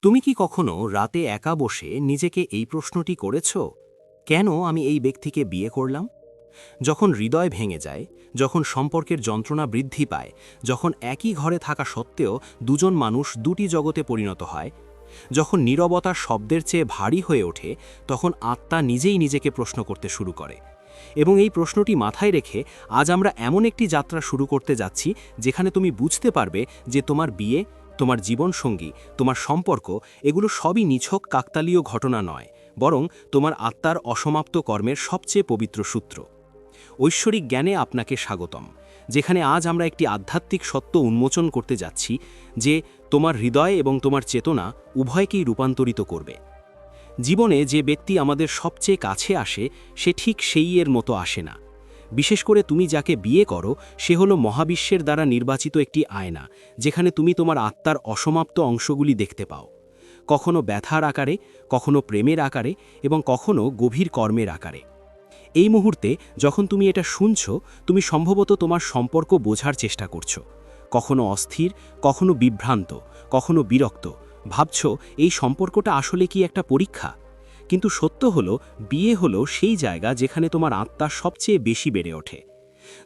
তুমি কি কখনো রাতে একা বসে নিজেকে এই প্রশ্নটি করেছ, কেন আমি এই ব্যক্তিকে বিয়ে করলাম? যখন হৃদয় ভেঙে যায়, যখন সম্পর্কের যন্ত্রণা বৃদ্ধি পায়, যখন একই ঘরে থাকা সত্ত্বেও দুজন মানুষ দুটি জগতে পরিণত হয়, যখন নীরবতা শব্দের চেয়ে ভারী হয়ে ওঠে, তখন আত্মা নিজেই নিজেকে প্রশ্ন করতে শুরু করে। এবং এই প্রশ্নটি মাথায় রেখে আজ আমরা এমন একটি যাত্রা শুরু করতে যাচ্ছি যেখানে তুমি বুঝতে পারবে যে তোমার বিয়ে, তোমার জীবনসঙ্গী, তোমার সম্পর্ক এগুলো সবই নিছক কাকতালীয় ঘটনা নয়, বরং তোমার আত্মার অসমাপ্ত কর্মের সবচেয়ে পবিত্র সূত্র। ঐশ্বরিক জ্ঞানে আপনাকে স্বাগতম, যেখানে আজ আমরা একটি আধ্যাত্মিক সত্য উন্মোচন করতে যাচ্ছি যে তোমার হৃদয় এবং তোমার চেতনা উভয়কেই রূপান্তরিত করবে। জীবনে যে ব্যক্তি আমাদের সবচেয়ে কাছে আসে সে ঠিক সেই এর মতো আসে না। বিশেষ করে তুমি যাকে বিয়ে করো সে হলো মহাবিশ্বের দ্বারা নির্বাচিত একটি আয়না, যেখানে তুমি তোমার আত্মার অসমাপ্ত অংশগুলি দেখতে পাও, কখনো ব্যথার আকারে, কখনো প্রেমের আকারে এবং কখনো গভীর কর্মের আকারে। এই মুহূর্তে যখন তুমি এটা শুনছো, তুমি সম্ভবত তোমার সম্পর্ক বোঝার চেষ্টা করছো, কখনো অস্থির, কখনো বিভ্রান্ত, কখনো বিরক্ত, ভাবছো এই সম্পর্কটা আসলে কি একটা পরীক্ষা। কিন্তু সত্য হলো, বিয়ে হলো সেই জায়গা যেখানে তোমার আত্মা সবচেয়ে বেশি বেড়ে ওঠে।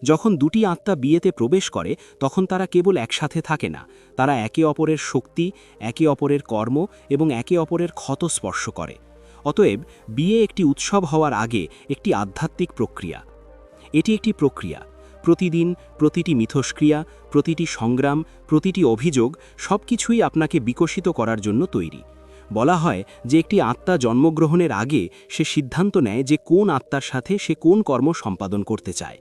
যখন দুটি আত্মা বিয়েতে প্রবেশ করে তখন তারা কেবল একসাথে থাকে না, তারা একে অপরের শক্তি, একে অপরের কর্ম এবং একে অপরের ক্ষত স্পর্শ করে। অতএব বিয়ে একটি উৎসব হওয়ার আগে একটি আধ্যাত্মিক প্রক্রিয়া। এটি একটি প্রক্রিয়া। প্রতিদিন, প্রতিটি মিথস্ক্রিয়া, প্রতিটি সংগ্রাম, প্রতিটি অভিযোগ সবকিছুই আপনাকে বিকশিত করার জন্য তৈরি। বলা হয় যে একটি আত্মা জন্মগ্রহণের আগে সে সিদ্ধান্ত নেয় যে কোন আত্মার সাথে সে কোন কর্ম সম্পাদন করতে চায়।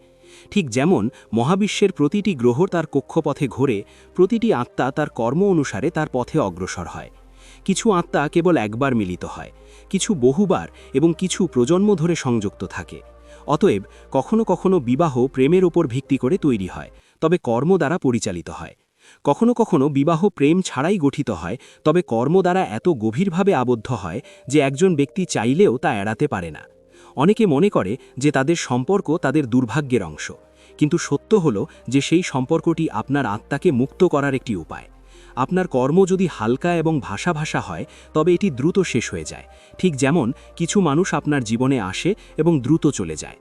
ঠিক যেমন মহাবিশ্বের প্রতিটি গ্রহ তার কক্ষপথে ঘোরে, প্রতিটি আত্মা তার কর্ম অনুসারে তার পথে অগ্রসর হয়। কিছু আত্মা কেবল একবার মিলিত হয়, কিছু বহুবার এবং কিছু প্রজন্ম ধরে সংযুক্ত থাকে। অতএব কখনো কখনো বিবাহ প্রেমের ওপর ভিত্তি করে তৈরি হয়, তবে কর্ম দ্বারা পরিচালিত হয়। কখনো কখনো বিবাহ প্রেম ছাড়াই গঠিত হয়, তবে কর্ম দ্বারা এত গভীরভাবে আবদ্ধ হয় যে একজন ব্যক্তি চাইলেও তা এড়াতে পারে না। অনেকে মনে করে যে তাদের সম্পর্ক তাদের দুর্ভাগ্যের অংশ, কিন্তু সত্য হলো যে সেই সম্পর্কটি আপনার আত্মাকে মুক্ত করার একটি উপায়। আপনার কর্ম যদি হালকা এবং ভাষা ভাষা হয় তবে এটি দ্রুত শেষ হয়ে যায়, ঠিক যেমন কিছু মানুষ আপনার জীবনে আসে এবং দ্রুত চলে যায়।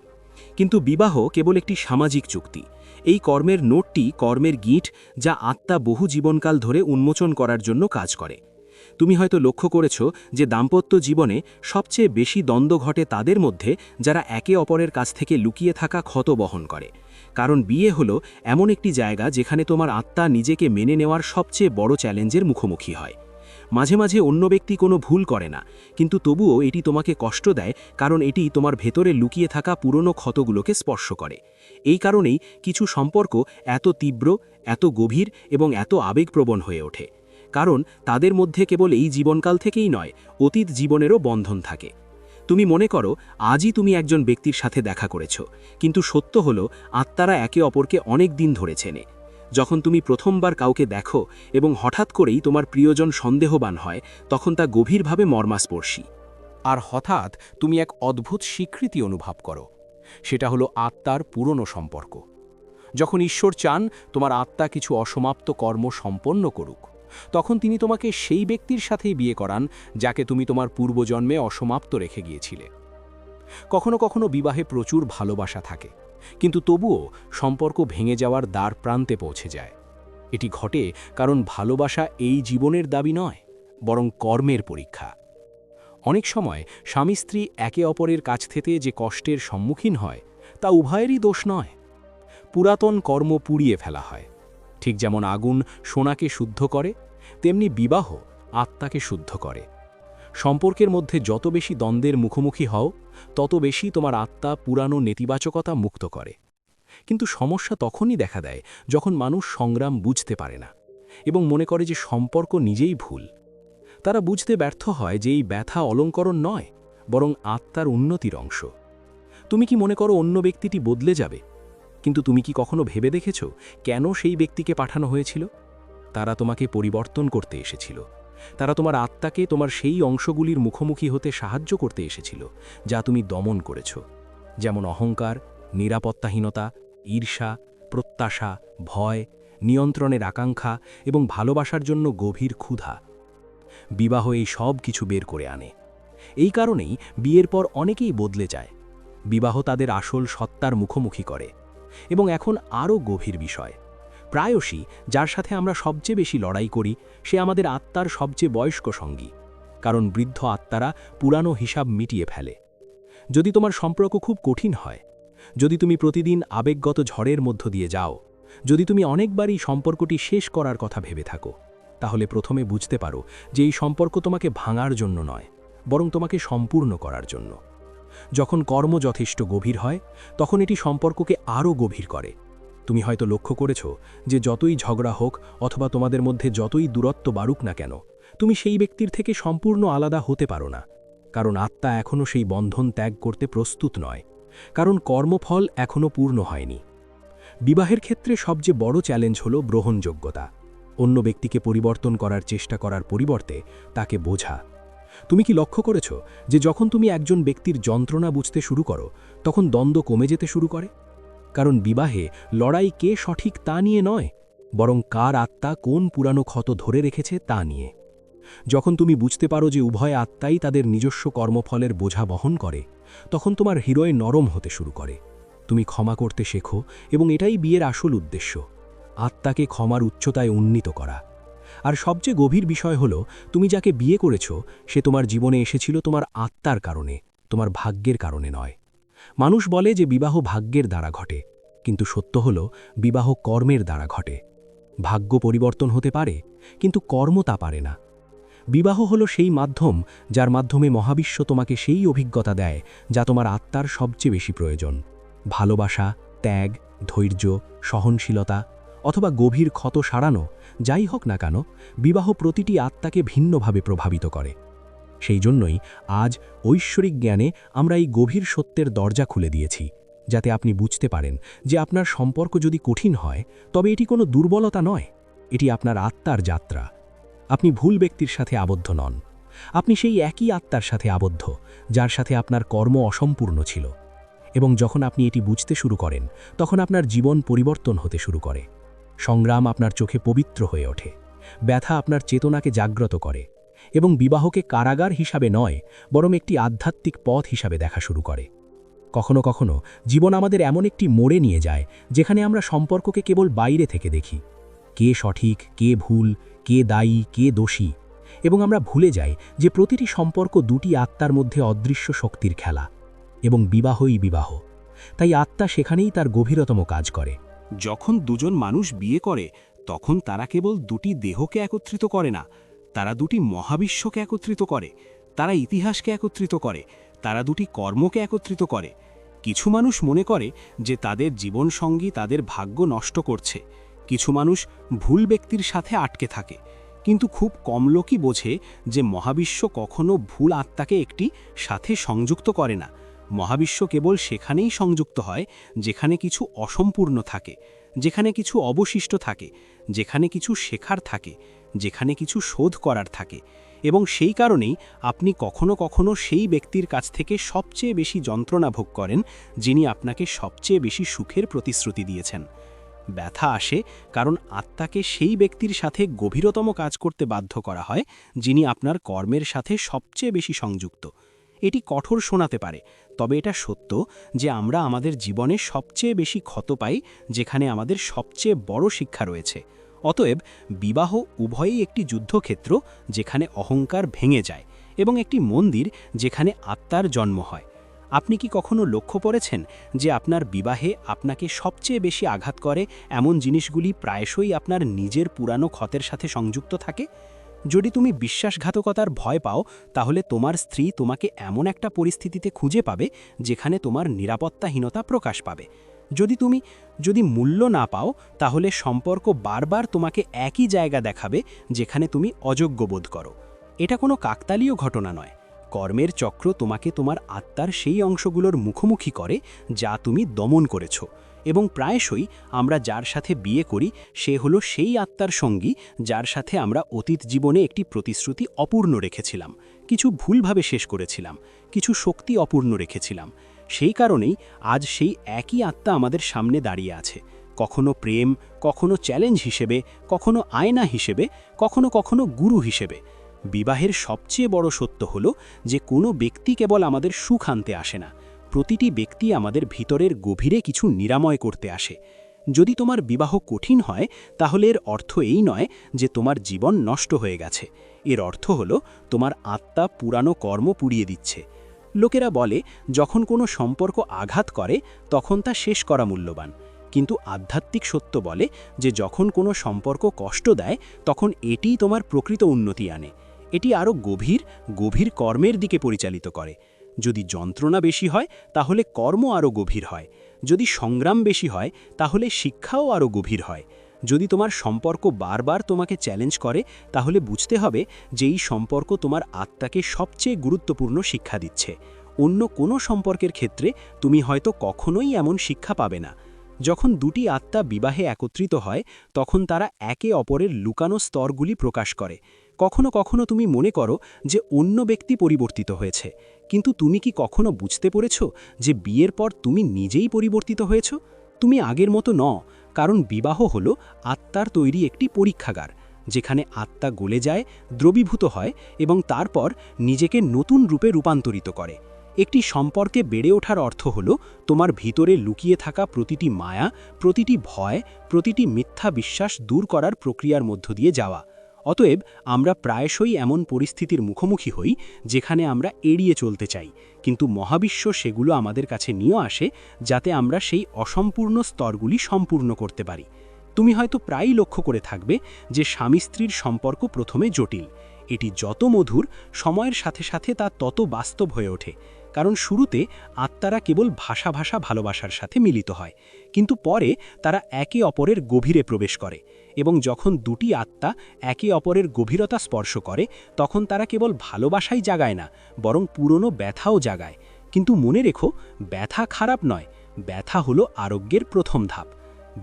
কিন্তু বিবাহ কেবল একটি সামাজিক চুক্তি। এই কর্মের নোটটি কর্মের গিঁট, যা আত্মা বহু জীবনকাল ধরে উন্মোচন করার জন্য কাজ করে। তুমি হয়তো লক্ষ্য করেছ যে দাম্পত্য জীবনে সবচেয়ে বেশি দ্বন্দ্ব ঘটে তাদের মধ্যে যারা একে অপরের কাছ থেকে লুকিয়ে থাকা ক্ষত বহন করে। কারণ বিয়ে হলো এমন একটি জায়গা যেখানে তোমার আত্মা নিজেকে মেনে নেওয়ার সবচেয়ে বড় চ্যালেঞ্জের মুখোমুখি হয়। মাঝে মাঝে অন্য ব্যক্তি কোনো ভুল করে না, কিন্তু তবুও এটি তোমাকে কষ্ট দেয়, কারণ এটি তোমার ভেতরে লুকিয়ে থাকা পুরনো ক্ষতগুলোকে স্পর্শ করে। এই কারণেই কিছু সম্পর্ক এত তীব্র, এত গভীর এবং এত আবেগপ্রবণ হয়ে ওঠে, কারণ তাদের মধ্যে কেবল এই জীবনকাল থেকেই নয়, অতীত জীবনেরও বন্ধন থাকে। তুমি মনে করো আজই তুমি একজন ব্যক্তির সাথে দেখা করেছ, কিন্তু সত্য হলো আত্মারা একে অপরকে অনেক দিন ধরে চেনে। যখন তুমি প্রথমবার কাউকে দেখো এবং হঠাৎ করেই তোমার প্রিয়জন সন্দেহবান হয়, তখন তা গভীরভাবে মর্মাস্পর্শী। আর হঠাৎ তুমি এক অদ্ভুত স্বীকৃতি অনুভব করো। সেটা হলো আত্মার পুরনো সম্পর্ক। যখন ঈশ্বর চান তোমার আত্মা কিছু অসমাপ্ত কর্ম সম্পন্ন করুক, তখন তিনি তোমাকে সেই ব্যক্তির সাথেই বিয়ে করান যাকে তুমি তোমার পূর্বজন্মে অসমাপ্ত রেখে গিয়েছিলে। কখনো কখনো বিবাহে প্রচুর ভালোবাসা থাকে, কিন্তু তবুও সম্পর্ক ভেঙে যাওয়ার দ্বার প্রান্তে পৌঁছে যায়। এটি ঘটে কারণ ভালোবাসা এই জীবনের দাবি নয়, বরং কর্মের পরীক্ষা। অনেক সময় স্বামী স্ত্রী একে অপরের কাছ থেকে যে কষ্টের সম্মুখীন হয় তা উভয়েরই দোষ নয়। পুরাতন কর্ম পুড়িয়ে ফেলা হয়। ঠিক যেমন আগুন সোনাকে শুদ্ধ করে, তেমনি বিবাহ আত্মাকে শুদ্ধ করে। সম্পর্কের মধ্যে যত বেশি দ্বন্দ্বের মুখোমুখি হও, তত বেশি তোমার আত্মা পুরানো নেতিবাচকতা মুক্ত করে। কিন্তু সমস্যা তখনই দেখা দেয় যখন মানুষ সংগ্রাম বুঝতে পারে না এবং মনে করে যে সম্পর্ক নিজেই ভুল। তারা বুঝতে ব্যর্থ হয় যে এই ব্যথা অলঙ্করণ নয়, বরং আত্মার উন্নতির অংশ। তুমি কি মনে করো অন্য ব্যক্তিটি বদলে যাবে? কিন্তু তুমি কি কখনো ভেবে দেখেছ কেন সেই ব্যক্তিকে পাঠানো হয়েছিল? তারা তোমাকে পরিবর্তন করতে এসেছিল। তারা তোমার আত্মাকে তোমার সেই অংশগুলির মুখোমুখি হতে সাহায্য করতে এসেছিল যা তুমি দমন করেছ, যেমন অহংকার, নিরাপত্তাহীনতা, ঈর্ষা, প্রত্যাশা, ভয়, নিয়ন্ত্রণের আকাঙ্ক্ষা এবং ভালোবাসার জন্য গভীর ক্ষুধা। বিবাহ এই সব কিছু বের করে আনে। এই কারণেই বিয়ের পর অনেকেই বদলে যায়। বিবাহ তাদের আসল সত্তার মুখোমুখি করে। এবং এখন আরও গভীর বিষয়, প্রায়শই যার সাথে আমরা সবচেয়ে বেশি লড়াই করি সে আমাদের আত্মার সবচেয়ে বয়স্ক সঙ্গী। কারণ বৃদ্ধ আত্মারা পুরানো হিসাব মিটিয়ে ফেলে। যদি তোমার সম্পর্ক খুব কঠিন হয়, যদি তুমি প্রতিদিন আবেগগত ঝড়ের মধ্য দিয়ে যাও, যদি তুমি অনেকবারই সম্পর্কটি শেষ করার কথা ভেবে থাকো, তাহলে প্রথমে বুঝতে পারো যে এই সম্পর্ক তোমাকে ভাঙার জন্য নয়, বরং তোমাকে সম্পূর্ণ করার জন্য। যখন কর্ম যথেষ্ট গভীর হয় তখন এটি সম্পর্ককে আরও গভীর করে। তুমি হয়তো লক্ষ্য করেছ যে যতই ঝগড়া হোক অথবা তোমাদের মধ্যে যতই দূরত্ব বাড়ুক না কেন, তুমি সেই ব্যক্তির থেকে সম্পূর্ণ আলাদা হতে পারো না। কারণ আত্মা এখনও সেই বন্ধন ত্যাগ করতে প্রস্তুত নয়, কারণ কর্মফল এখনও পূর্ণ হয়নি। বিবাহের ক্ষেত্রে সবচেয়ে বড় চ্যালেঞ্জ হল গ্রহণযোগ্যতা। অন্য ব্যক্তিকে পরিবর্তন করার চেষ্টা করার পরিবর্তে তাকে বোঝা। তুমি কি লক্ষ্য করেছ যে যখন তুমি একজন ব্যক্তির যন্ত্রণা বুঝতে শুরু করো তখন দ্বন্দ্ব কমে যেতে শুরু করে? কারণ বিবাহে লড়াই কে সঠিক তা নিয়ে নয়, বরং কার আত্মা কোন পুরানো ক্ষত ধরে রেখেছে তা নিয়ে। যখন তুমি বুঝতে পারো যে উভয় আত্মাই তাদের নিজস্ব কর্মফলের বোঝা বহন করে, তখন তোমার হৃদয় নরম হতে শুরু করে। তুমি ক্ষমা করতে শেখো, এবং এটাই বিয়ের আসল উদ্দেশ্য, আত্মাকে ক্ষমার উচ্চতায় উন্নীত করা। আর সবচেয়ে গভীর বিষয় হলো, তুমি যাকে বিয়ে করেছ সে তোমার জীবনে এসেছিল তোমার আত্মার কারণে, তোমার ভাগ্যের কারণে নয়। মানুষ বলে যে বিবাহ ভাগ্যের দ্বারা ঘটে, কিন্তু সত্য হলো বিবাহ কর্মের দ্বারা ঘটে। ভাগ্য পরিবর্তন হতে পারে, কিন্তু কর্ম তা পারে না। বিবাহ হলো সেই মাধ্যম যার মাধ্যমে মহাবিশ্ব তোমাকে সেই অভিজ্ঞতা দেয় যা তোমার আত্মার সবচেয়ে বেশি প্রয়োজন। ভালোবাসা, ত্যাগ, ধৈর্য, সহনশীলতা অথবা গভীর ক্ষত সারানো, যাই হোক না কেন, বিবাহ প্রতিটি আত্মাকে ভিন্নভাবে প্রভাবিত করে। সেই জন্যই আজ ঐশ্বরিক জ্ঞানে আমরা এই গভীর সত্যের দরজা খুলে দিয়েছি, যাতে আপনি বুঝতে পারেন যে আপনার সম্পর্ক যদি কঠিন হয় তবে এটি কোনো দুর্বলতা নয়, এটি আপনার আত্মার যাত্রা। আপনি ভুল ব্যক্তির সাথে আবদ্ধ নন, আপনি সেই একই আত্মার সাথে আবদ্ধ যার সাথে আপনার কর্ম অসম্পূর্ণ ছিল। এবং যখন আপনি এটি বুঝতে শুরু করেন তখন আপনার জীবন পরিবর্তন হতে শুরু করে। সংগ্রাম আপনার চোখে পবিত্র হয়ে ওঠে, ব্যথা আপনার চেতনাকে জাগ্রত করে, এবং বিবাহকে কারাগার হিসাবে নয় বরং একটি আধ্যাত্মিক পথ হিসাবে দেখা শুরু করে। কখনো কখনো জীবন আমাদের এমন একটি মোড়ে নিয়ে যায় যেখানে আমরা সম্পর্ককে কেবল বাইরে থেকে দেখি, কে সঠিক, কে ভুল, কে দায়ী, কে দোষী, এবং আমরা ভুলে যাই যে প্রতিটি সম্পর্ক দুটি আত্মার মধ্যে অদৃশ্য শক্তির খেলা, এবং বিবাহই বিবাহ। তাই আত্মা সেখানেই তার গভীরতম কাজ করে। যখন দুজন মানুষ বিয়ে করে তখন তারা কেবল দুটি দেহকে একত্রিত করে না, তারা দুটি মহাবিশ্বকে একত্রিত করে, তারা ইতিহাসকে একত্রিত করে, তারা দুটি কর্মকে একত্রিত করে। কিছু মানুষ মনে করে যে তাদের জীবনসঙ্গী তাদের ভাগ্য নষ্ট করছে, কিছু মানুষ ভুল ব্যক্তির সাথে আটকে থাকে, কিন্তু খুব কম লোকই বোঝে যে মহাবিশ্ব কখনো ভুল আত্মাকে একটি সাথে সংযুক্ত করে না। মহাবিশ্ব কেবল সেখানেই সংযুক্ত হয় যেখানে কিছু অসম্পূর্ণ থাকে, যেখানে কিছু অবশিষ্ট থাকে, যেখানে কিছু শেখার থাকে, যেখানে কিছু শোধ করার থাকে। এবং সেই কারণেই আপনি কখনো কখনো সেই ব্যক্তির কাছ থেকে সবচেয়ে বেশি যন্ত্রণা ভোগ করেন যিনি আপনাকে সবচেয়ে বেশি সুখের প্রতিশ্রুতি দিয়েছেন। ব্যথা আসে কারণ আত্মাকে সেই ব্যক্তির সাথে গভীরতম কাজ করতে বাধ্য করা হয় যিনি আপনার কর্মের সাথে সবচেয়ে বেশি সংযুক্ত। এটি কঠোর শোনাতে পারে, তবে এটা সত্য যে আমরা আমাদের জীবনে সবচেয়ে বেশি ক্ষত পাই যেখানে আমাদের সবচেয়ে বড় শিক্ষা রয়েছে। অতএব বিবাহ উভয়ই একটি যুদ্ধক্ষেত্র যেখানে অহংকার ভেঙে যায়, এবং একটি মন্দির যেখানে আত্মার জন্ম হয়। আপনি কি কখনো লক্ষ্য করেছেন যে আপনার বিবাহে আপনাকে সবচেয়ে বেশি আঘাত করে এমন জিনিসগুলি প্রায়শই আপনার নিজের পুরানো ক্ষতের সাথে সংযুক্ত থাকে? যদি তুমি বিশ্বাসঘাতকতার ভয় পাও তাহলে তোমার স্ত্রী তোমাকে এমন একটা পরিস্থিতিতে খুঁজে পাবে যেখানে তোমার নিরাপত্তাহীনতা প্রকাশ পাবে। যদি মূল্য না পাও তাহলে সম্পর্ক বারবার তোমাকে একই জায়গা দেখাবে যেখানে তুমি অযোগ্য বোধ করো। এটা কোনো কাকতালীয় ঘটনা নয়, কর্মের চক্র তোমাকে তোমার আত্মার সেই অংশগুলোর মুখোমুখি করে যা তুমি দমন করেছ। এবং প্রায়শই আমরা যার সাথে বিয়ে করি সে হলো সেই আত্মার সঙ্গী যার সাথে আমরা অতীত জীবনে একটি প্রতিশ্রুতি অপূর্ণ রেখেছিলাম, কিছু ভুলভাবে শেষ করেছিলাম, কিছু শক্তি অপূর্ণ রেখেছিলাম। সেই কারণেই আজ সেই একই আত্মা আমাদের সামনে দাঁড়িয়ে আছে, কখনো প্রেম, কখনো চ্যালেঞ্জ হিসেবে, কখনো আয়না হিসেবে, কখনো কখনো গুরু হিসেবে। বিবাহের সবচেয়ে বড় সত্য হল যে কোনো ব্যক্তি কেবল আমাদের সুখ আনতে আসে না, প্রতিটি ব্যক্তি আমাদের ভিতরের গভীরে কিছু নিরাময় করতে আসে। যদি তোমার বিবাহ কঠিন হয় তাহলে এর অর্থ এই নয় যে তোমার জীবন নষ্ট হয়ে গেছে। এর অর্থ হল তোমার আত্মা পুরানো কর্ম পুড়িয়ে দিচ্ছে। লোকেরা বলে যখন কোনো সম্পর্ক আঘাত করে তখন তা শেষ করা মূল্যবান, কিন্তু আধ্যাত্মিক সত্য বলে যে যখন কোনো সম্পর্ক কষ্ট দেয় তখন এটিই তোমার প্রকৃত উন্নতি আনে। এটি আরও গভীর গভীর কর্মের দিকে পরিচালিত করে। যদি যন্ত্রণা বেশি হয় তাহলে কর্ম আরও গভীর হয়, যদি সংগ্রাম বেশি হয় তাহলে শিক্ষাও আরও গভীর হয়। যদি তোমার সম্পর্ক বারবার তোমাকে চ্যালেঞ্জ করে তাহলে বুঝতে হবে যে এই সম্পর্ক তোমার আত্মাকে সবচেয়ে গুরুত্বপূর্ণ শিক্ষা দিচ্ছে। অন্য কোনো সম্পর্কের ক্ষেত্রে তুমি হয়তো কখনোই এমন শিক্ষা পাবে না। যখন দুটি আত্মা বিবাহে একত্রিত হয় তখন তারা একে অপরের লুকানো স্তরগুলি প্রকাশ করে। কখনো কখনো তুমি মনে করো যে অন্য ব্যক্তি পরিবর্তিত হয়েছে, কিন্তু তুমি কি কখনো বুঝতে পেরেছ যে বিয়ের পর তুমি নিজেই পরিবর্তিত হয়েছ? তুমি আগের মতো নও, কারণ বিবাহ হল আত্মার তৈরি একটি পরীক্ষাগার, যেখানে আত্মা গলে যায়, দ্রবীভূত হয় এবং তারপর নিজেকে নতুন রূপে রূপান্তরিত করে। একটি সম্পর্কে বেড়ে ওঠার অর্থ হল তোমার ভিতরে লুকিয়ে থাকা প্রতিটি মায়া, প্রতিটি ভয়, প্রতিটি মিথ্যা বিশ্বাস দূর করার প্রক্রিয়ার মধ্য দিয়ে যাওয়া। অতএব আমরা প্রায়শই এমন পরিস্থিতির মুখোমুখি হই যেখানে আমরা এড়িয়ে চলতে চাই, কিন্তু মহাবিশ্ব সেগুলো আমাদের কাছে নিয়ে আসে যাতে আমরা সেই অসম্পূর্ণ স্তরগুলি সম্পূর্ণ করতে পারি। তুমি হয়তো প্রায়ই লক্ষ্য করে থাকবে যে স্বামী স্ত্রীর সম্পর্ক প্রথমে জটিল। এটি যত মধুর, সময়ের সাথে সাথে তা তত বাস্তব হয়ে ওঠে, কারণ শুরুতে আত্মারা কেবল ভাষা ভালোবাসার সাথে মিলিত হয়, কিন্তু পরে তারা একে অপরের গভীরে প্রবেশ করে, এবং যখন দুটি আত্মা একে অপরের গভীরতা স্পর্শ করে তখন তারা কেবল ভালোবাসাই জাগায় না, বরং পুরনো ব্যথাও জাগায়। কিন্তু মনে রেখো, ব্যথা খারাপ নয়, ব্যথা হলো আরোগ্যের প্রথম ধাপ।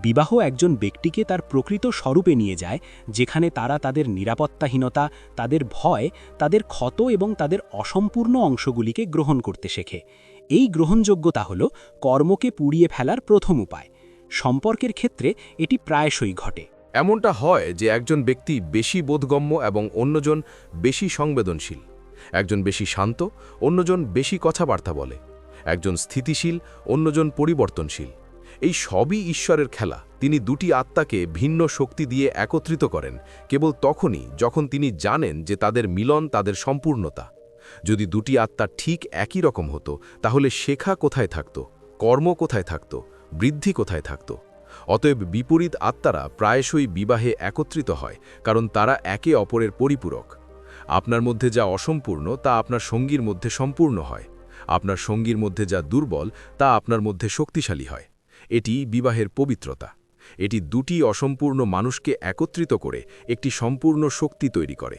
বিবাহ একজন ব্যক্তিকে তার প্রকৃত স্বরূপে নিয়ে যায়, যেখানে তারা তাদের নিরাপত্তাহীনতা, তাদের ভয়, তাদের ক্ষত এবং তাদের অসম্পূর্ণ অংশগুলিকে গ্রহণ করতে শেখে। এই গ্রহণযোগ্যতা হল কর্মকে পুড়িয়ে ফেলার প্রথম উপায়। সম্পর্কের ক্ষেত্রে এটি প্রায়শই ঘটে। এমনটা হয় যে একজন ব্যক্তি বেশি বোধগম্য এবং অন্যজন বেশি সংবেদনশীল। একজন বেশি শান্ত, অন্যজন বেশি কথাবার্তা বলে। একজন স্থিতিশীল, অন্যজন পরিবর্তনশীল। এই সবই ঈশ্বরের খেলা। তিনি দুটি আত্মাকে ভিন্ন শক্তি দিয়ে একত্রিত করেন কেবল তখনই যখন তিনি জানেন যে তাদের মিলন তাদের সম্পূর্ণতা। যদি দুটি আত্মা ঠিক একই রকম হতো তাহলে শেখা কোথায় থাকত, কর্ম কোথায় থাকত, বৃদ্ধি কোথায় থাকত? অতএব বিপরীত আত্মারা প্রায়শই বিবাহে একত্রিত হয়, কারণ তারা একে অপরের পরিপূরক। আপনার মধ্যে যা অসম্পূর্ণ তা আপনার সঙ্গীর মধ্যে সম্পূর্ণ হয়। আপনার সঙ্গীর মধ্যে যা দুর্বল তা আপনার মধ্যে শক্তিশালী হয়। এটি বিবাহের পবিত্রতা। এটি দুটি অসম্পূর্ণ মানুষকে একত্রিত করে একটি সম্পূর্ণ শক্তি তৈরি করে।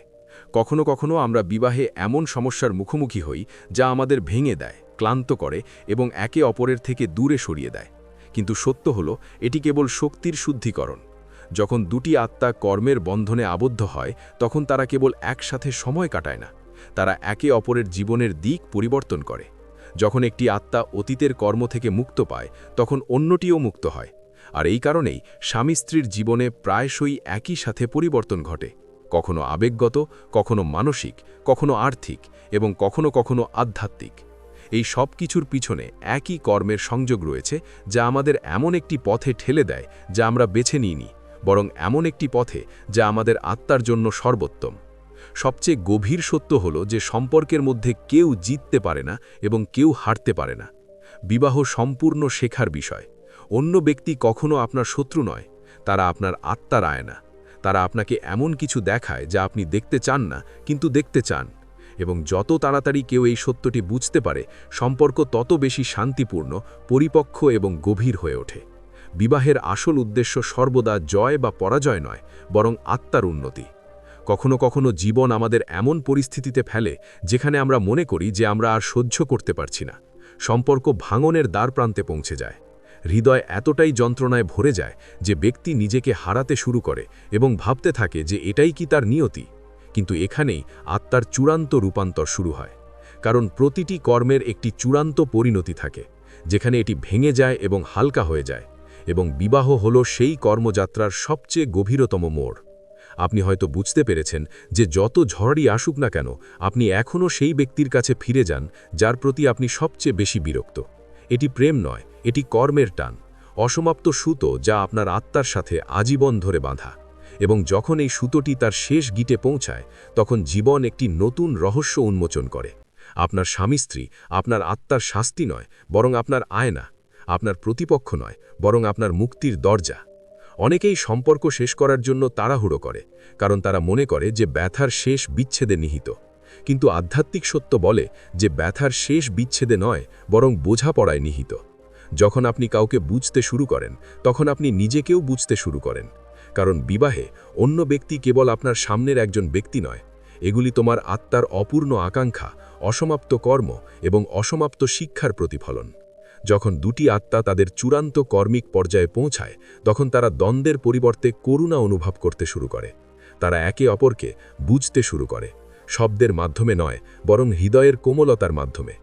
কখনো কখনো আমরা বিবাহে এমন সমস্যার মুখোমুখি হই যা আমাদের ভেঙে দেয়, ক্লান্ত করে এবং একে অপরের থেকে দূরে সরিয়ে দেয়। কিন্তু সত্য হল, এটি কেবল শক্তির শুদ্ধিকরণ। যখন দুটি আত্মা কর্মের বন্ধনে আবদ্ধ হয় তখন তারা কেবল একসাথে সময় কাটায় না, তারা একে অপরের জীবনের দিক পরিবর্তন করে। যখন একটি আত্মা অতীতের কর্ম থেকে মুক্ত পায় তখন অন্যটিও মুক্ত হয়। আর এই কারণেই স্বামী স্ত্রীর জীবনে প্রায়শই একই সাথে পরিবর্তন ঘটে, কখনো আবেগগত, কখনো মানসিক, কখনো আর্থিক এবং কখনো কখনো আধ্যাত্মিক। এই সব কিছুর পিছনে একই কর্মের সংযোগ রয়েছে, যা আমাদের এমন একটি পথে ঠেলে দেয় যা আমরা বেছে নিইনি, বরং এমন একটি পথে যা আমাদের আত্মার জন্য সর্বোত্তম। সবচেয়ে গভীর সত্য হল যে সম্পর্কের মধ্যে কেউ জিততে পারে না এবং কেউ হারতে পারে না। বিবাহ সম্পূর্ণ শেখার বিষয়। অন্য ব্যক্তি কখনো আপনার শত্রু নয়, তারা আপনার আত্মার আয়না। তারা আপনাকে এমন কিছু দেখায় যা আপনি দেখতে চান না কিন্তু দেখতে চান, এবং যত তাড়াতাড়ি কেউ এই সত্যটি বুঝতে পারে সম্পর্ক তত বেশি শান্তিপূর্ণ, পরিপক্ক এবং গভীর হয়ে ওঠে। বিবাহের আসল উদ্দেশ্য সর্বদা জয় বা পরাজয় নয়, বরং আত্মার উন্নতি। কখনো কখনো জীবন আমাদের এমন পরিস্থিতিতে ফেলে যেখানে আমরা মনে করি যে আমরা আর সহ্য করতে পারছি না। সম্পর্ক ভাঙনের দ্বারপ্রান্তে পৌঁছে যায়। হৃদয় এতটাই যন্ত্রণায় ভরে যায় যে ব্যক্তি নিজেকে হারাতে শুরু করে এবং ভাবতে থাকে যে এটাই কি তার নিয়তি। কিন্তু এখানেই আত্মার চূড়ান্ত রূপান্তর শুরু হয়, কারণ প্রতিটি কর্মের একটি চূড়ান্ত পরিণতি থাকে, যেখানে এটি ভেঙে যায় এবং হালকা হয়ে যায়, এবং বিবাহ হল সেই কর্মযাত্রার সবচেয়ে গভীরতম মোড়। আপনি হয়তো বুঝতে পেরেছেন যে যত ঝড়ই আসুক না কেন আপনি এখনও সেই ব্যক্তির কাছে ফিরে যান যার প্রতি আপনি সবচেয়ে বেশি বিরক্ত। এটি প্রেম নয়, এটি কর্মের টান, অসমাপ্ত সুতো যা আপনার আত্মার সাথে আজীবন ধরে বাঁধা। এবং যখন এই সুতোটি তার শেষ গিটে পৌঁছায় তখন জীবন একটি নতুন রহস্য উন্মোচন করে। আপনার স্বামী স্ত্রী আপনার আত্মার শাস্তি নয়, বরং আপনার আয়না, আপনার প্রতিপক্ষ নয়, বরং আপনার মুক্তির দরজা। অনেকেই সম্পর্ক শেষ করার জন্য তাড়াহুড়ো করে, কারণ তারা মনে করে যে ব্যথার শেষ বিচ্ছেদে নিহিত। কিন্তু আধ্যাত্মিক সত্য বলে যে ব্যথার শেষ বিচ্ছেদে নয়, বরং বোঝাপড়ায় নিহিত। যখন আপনি কাউকে বুঝতে শুরু করেন তখন আপনি নিজেকেও বুঝতে শুরু করেন। কারণ বিবাহে অন্য ব্যক্তি কেবল আপনার সামনের একজন ব্যক্তি নয়, এগুলি তোমার আত্মার অপূর্ণ আকাঙ্ক্ষা, অসমাপ্ত কর্ম এবং অসমাপ্ত শিক্ষার প্রতিফলন। যখন দুটি আত্মা তাদের চূড়ান্ত কর্মিক পর্যায়ে পৌঁছায় তখন তারা দ্বন্দ্বের পরিবর্তে করুণা অনুভব করতে শুরু করে। তারা একে অপরকে বুঝতে শুরু করে, শব্দের মাধ্যমে নয়, বরং হৃদয়ের কোমলতার মাধ্যমে।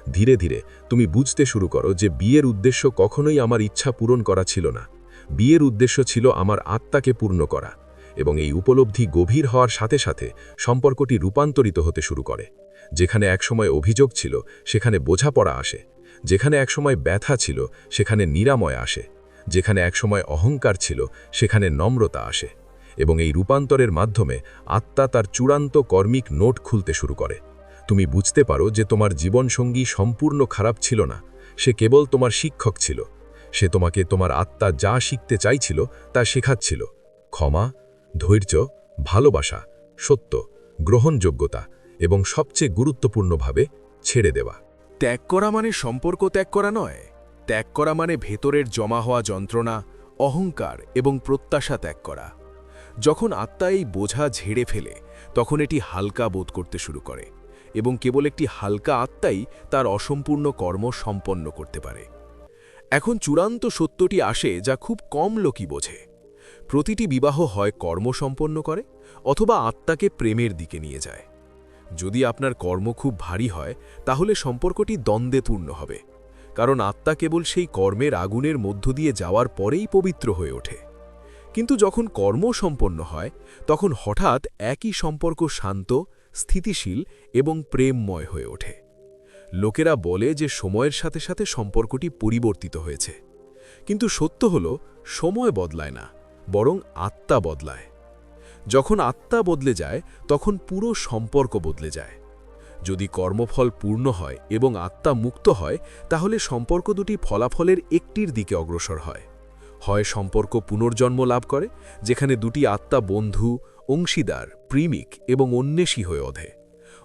ধীরে ধীরে তুমি বুঝতে শুরু করো যে বিয়ের উদ্দেশ্য কখনোই আমার ইচ্ছা পূরণ করা ছিল না, বিয়ের উদ্দেশ্য ছিল আমার আত্মাকে পূর্ণ করা। এবং এই উপলব্ধি গভীর হওয়ার সাথে সাথে সম্পর্কটি রূপান্তরিত হতে শুরু করে। যেখানে একসময় অভিযোগ ছিল সেখানে বোঝাপড়া আসে, যেখানে একসময় ব্যথা ছিল সেখানে নিরাময় আসে, যেখানে একসময় অহংকার ছিল সেখানে নম্রতা আসে। এবং এই রূপান্তরের মাধ্যমে আত্মা তার চূড়ান্ত কর্মিক নোট খুলতে শুরু করে। তুমি বুঝতে পারো যে তোমার জীবনসঙ্গী সম্পূর্ণ খারাপ ছিল না, সে কেবল তোমার শিক্ষক ছিল। সে তোমাকে তোমার আত্মা যা শিখতে চাইছিল তা শেখাচ্ছিল: ক্ষমা, ধৈর্য, ভালোবাসা, সত্য, গ্রহণযোগ্যতা এবং সবচেয়ে গুরুত্বপূর্ণভাবে ছেড়ে দেওয়া। ত্যাগ করা মানে সম্পর্ক ত্যাগ করা নয়, ত্যাগ করা মানে ভেতরের জমা হওয়া যন্ত্রণা, অহংকার এবং প্রত্যাশা ত্যাগ করা। যখন আত্মা এই বোঝা ঝেড়ে ফেলে তখন এটি হালকা বোধ করতে শুরু করে, এবং কেবল একটি হালকা আত্মাই তার অসম্পূর্ণ কর্ম সম্পন্ন করতে পারে। এখন চূড়ান্ত সত্যটি আসে যা খুব কম লোকই বোঝে। প্রতিটি বিবাহ হয় কর্ম সম্পন্ন করে অথবা আত্মাকে প্রেমের দিকে নিয়ে যায়। যদি আপনার কর্ম খুব ভারী হয় তাহলে সম্পর্কটি দ্বন্দ্বে পূর্ণ হবে, কারণ আত্মা কেবল সেই কর্মের আগুনের মধ্য দিয়ে যাওয়ার পরেই পবিত্র হয়ে ওঠে। কিন্তু যখন কর্ম সম্পন্ন হয় তখন হঠাৎ একই সম্পর্ক শান্ত, স্থিতিশীল এবং প্রেমময় হয়ে ওঠে। লোকেরা বলে যে সময়ের সাথে সাথে সম্পর্কটি পরিবর্তিত হয়েছে, কিন্তু সত্য হল সময় বদলায় না, বরং আত্মা বদলায়। যখন আত্মা বদলে যায় তখন পুরো সম্পর্ক বদলে যায়। যদি কর্মফল পূর্ণ হয় এবং আত্মা মুক্ত হয় তাহলে সম্পর্ক দুটি ফলাফলের একটির দিকে অগ্রসর হয়। হয় সম্পর্ক পুনর্জন্ম লাভ করে, যেখানে দুটি আত্মা বন্ধু, অংশীদার, প্রেমিক এবং অন্বেষী হয়ে ওঠে,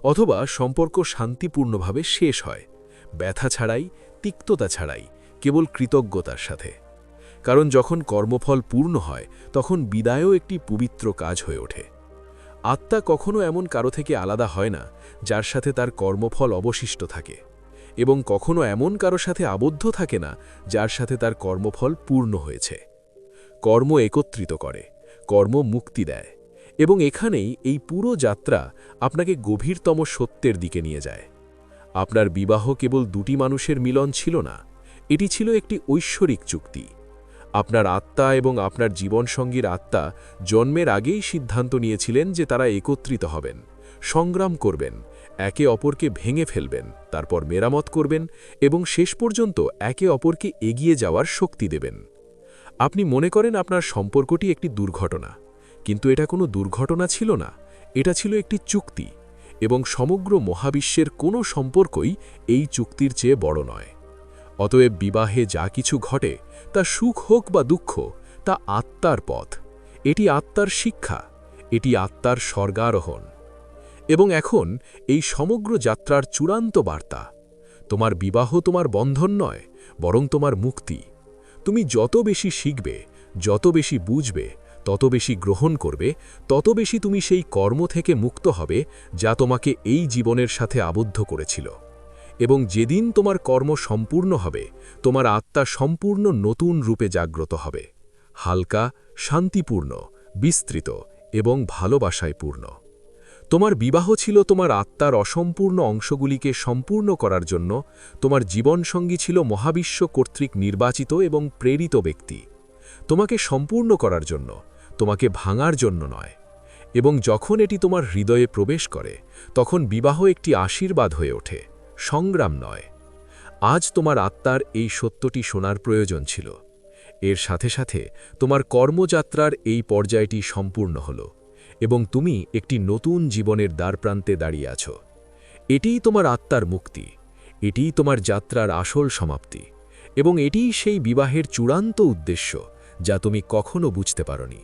অথবা সম্পর্ক শান্তিপূর্ণভাবে শেষ হয়, ব্যথা ছাড়াই, তিক্ততা ছাড়াই, কেবল কৃতজ্ঞতার সাথে। কারণ যখন কর্মফল পূর্ণ হয় তখন বিদায়ও একটি পবিত্র কাজ হয়ে ওঠে। আত্মা কখনো এমন কারো থেকে আলাদা হয় না যার সাথে তার কর্মফল অবশিষ্ট থাকে, এবং কখনো এমন কারো সাথে আবদ্ধ থাকে না যার সাথে তার কর্মফল পূর্ণ হয়েছে। কর্ম একত্রিত করে, কর্ম মুক্তি দেয়, এবং এখানেই এই পুরো যাত্রা আপনাকে গভীরতম সত্যের দিকে নিয়ে যায়। আপনার বিবাহ কেবল দুটি মানুষের মিলন ছিল না, এটি ছিল একটি ঐশ্বরিক চুক্তি। আপনার আত্মা এবং আপনার জীবনসঙ্গীর আত্মা জন্মের আগেই সিদ্ধান্ত নিয়েছিলেন যে তারা একত্রিত হবেন, সংগ্রাম করবেন, একে অপরকে ভেঙে ফেলবেন, তারপর মেরামত করবেন এবং শেষ পর্যন্ত একে অপরকে এগিয়ে যাওয়ার শক্তি দেবেন। আপনি মনে করেন আপনার সম্পর্কটি একটি দুর্ঘটনা, কিন্তু এটা কোনো দুর্ঘটনা ছিল না, এটা ছিল একটি চুক্তি, এবং সমগ্র মহাবিশ্বের কোনো সম্পর্কই এই চুক্তির চেয়ে বড় নয়। অতএব বিবাহে যা কিছু ঘটে, তা সুখ হোক বা দুঃখ, তা আত্মার পথ, এটি আত্মার শিক্ষা, এটি আত্মার স্বর্গারোহণ। এবং এখন এই সমগ্র যাত্রার চূড়ান্ত বার্তা: তোমার বিবাহ তোমার বন্ধন নয়, বরং তোমার মুক্তি। তুমি যত বেশি শিখবে, যত বেশি বুঝবে, তত বেশি গ্রহণ করবে, তত বেশি তুমি সেই কর্ম থেকে মুক্ত হবে যা তোমাকে এই জীবনের সাথে আবদ্ধ করেছিল। এবং যেদিন তোমার কর্ম সম্পূর্ণ হবে, তোমার আত্মা সম্পূর্ণ নতুন রূপে জাগ্রত হবে, হালকা, শান্তিপূর্ণ, বিস্তৃত এবং ভালোবাসায় পূর্ণ। তোমার বিবাহ ছিল তোমার আত্মার অসম্পূর্ণ অংশগুলিকে সম্পূর্ণ করার জন্য, তোমার জীবনসঙ্গী ছিল মহাবিশ্ব কর্তৃক নির্বাচিত এবং প্রেরিত ব্যক্তি। তোমাকে সম্পূর্ণ করার জন্য, তোমাকে ভাঙার জন্য নয়। এবং যখন এটি তোমার হৃদয়ে প্রবেশ করে তখন বিবাহ একটি আশীর্বাদ হয়ে ওঠে, সংগ্রাম নয়। আজ তোমার আত্মার এই সত্যটি শোনার প্রয়োজন ছিল। এর সাথে সাথে তোমার কর্মযাত্রার এই পর্যায়টি সম্পূর্ণ হল এবং তুমি একটি নতুন জীবনের দ্বারপ্রান্তে দাঁড়িয়ে আছো। এটিই তোমার আত্মার মুক্তি, এটিই তোমার যাত্রার আসল সমাপ্তি, এবং এটিই সেই বিবাহের চূড়ান্ত উদ্দেশ্য যা তুমি কখনো বুঝতে পারোনি।